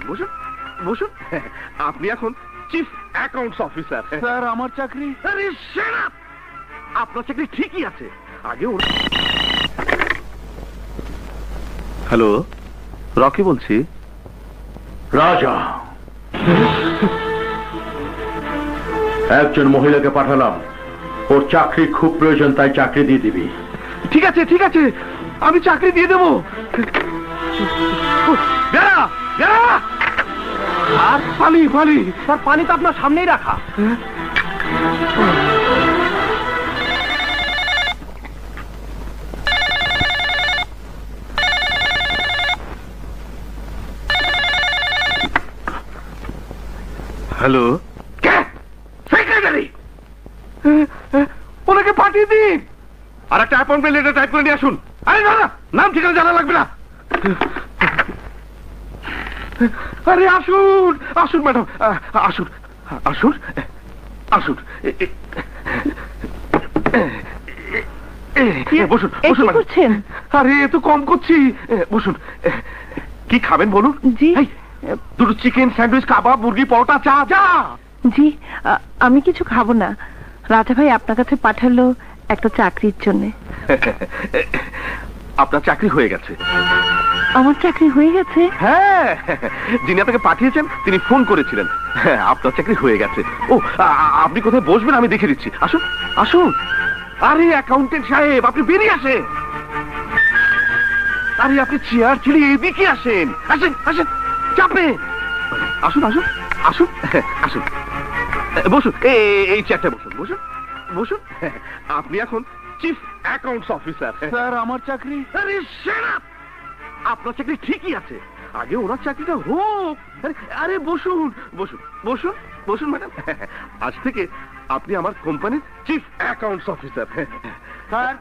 বসুন বসুন বসুন। আপনি এখন চিফ অ্যাকাউন্টস অফিসার। স্যার আমার চাকরি? আরে শাট আপ! আপনার চাকরি ঠিকই আছে। আগে হ্যালো, রকি বলছি। রাজা, একজন মহিলাকে পাঠালাম, ওর চাকরি খুব প্রয়োজন, তাই চাকরি দিয়ে দিবি। ঠিক আছে ঠিক আছে, আমি চাকরি দিয়ে দেবো। বেড়া বেড়া! আর পানি পানি! স্যার পানি তো আপনার সামনেই রাখা। হ্যালো, সেক্রেটারি, ওনাকে পাঠিয়ে দিন। আর একটা অ্যাপয়েন্টমেন্ট লেটার টাইপ করে নিয়ে আসুন। আরে না না, নাম ঠিকানা জানা লাগবে না। আরে আসুন আসুন ম্যাডাম, আসুন আসুন আসুন। বসুন বসুন ম্যাডাম। আরে এ তো কম করছি, বসুন। কি খাবেন বলুন? জি, দুটো চিকেন স্যান্ডউইচ, কাবাব, মুরগি, পরোটা, চা। চা? জি, আমি কিছু খাবো না। রাজা ভাই আপনার কাছে পাঠালো একটা চাকরির জন্য। আপনার চাকরি হয়ে গেছে। আমার চাকরি হয়ে গেছে? হ্যাঁ, যিনি আপনাকে পাঠিয়েছেন তিনি ফোন করেছিলেন। আপনার চাকরি হয়ে গেছে। ও, আপনি কোথায় বসবেন আমি দেখে দিচ্ছি। আসুন আসুন। আরে অ্যাকাউন্টেন্ট সাহেব, আপনি বেরিয়ে আসেন। আরে আপনি চেয়ার ছেড়ে এদিকে আসেন। আসেন আসেন, চাপে আসুন আসুন আসুন আসুন। বসুন, এই চেয়ারটা বসুন বসুন বসুন। আপনি এখন চিফ অ্যাকাউন্টস অফিসার। স্যার আমার চাকরি? আরে শাট আপ! আপনার চাকরি ঠিকই আছে। আগে ওনার চাকরিটা হোক। আরে বসুন বসুন বসুন বসুন ম্যাডাম। আজ থেকে আপনি আমার কোম্পানির চিফ অ্যাকাউন্টস অফিসার। স্যার,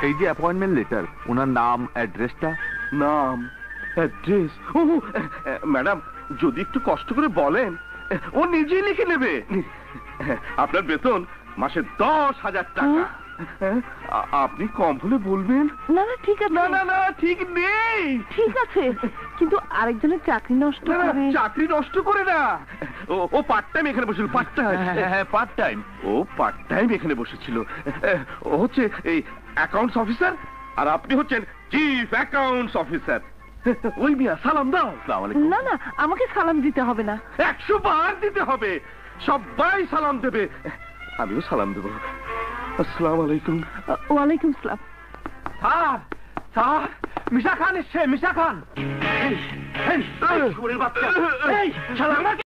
এই যে অ্যাপয়েন্টমেন্ট লেটার, ওনার নাম, অ্যাড্রেসটা? নাম, অ্যাড্রেস? ও ম্যাডাম, যদি একটু কষ্ট করে বলেন ও নিজেই লিখে নেবে। আপনার বেতন মাসে 10,000 টাকা। আপনি কম হলে বলবেন। না না ঠিক আছে। না না না, ঠিক নেই। ঠিক আছে, কিন্তু আরেকজনের চাকরি নষ্ট না, না, করে। চাকরি নষ্ট করে না। ও পার্ট টাইম এখানে বসেছিল। Part time? হ্যাঁ, পার্ট টাইম। ও পার্ট টাইম এখানে বসেছিল। ও হচ্ছে এই অ্যাকাউন্টস অফিসার, আর আপনি হচ্ছেন চিফ অ্যাকাউন্টস অফিসার। ওই মিয়া, সালাম দাও। আসসালামু আলাইকুম। না না, আমাকে সালাম দিতে হবে না। 100 বার দিতে হবে। সবাই সালাম দেবে, আমিও সালাম দেবো। আসসালামু আলাইকুম। ওয়ালাইকুম আসসালাম। স্যার স্যার, মিশা খান এসছে, মিশা খান। এই, এই, এই, শুয়োরের বাচ্চা। এই, শালা আমাকে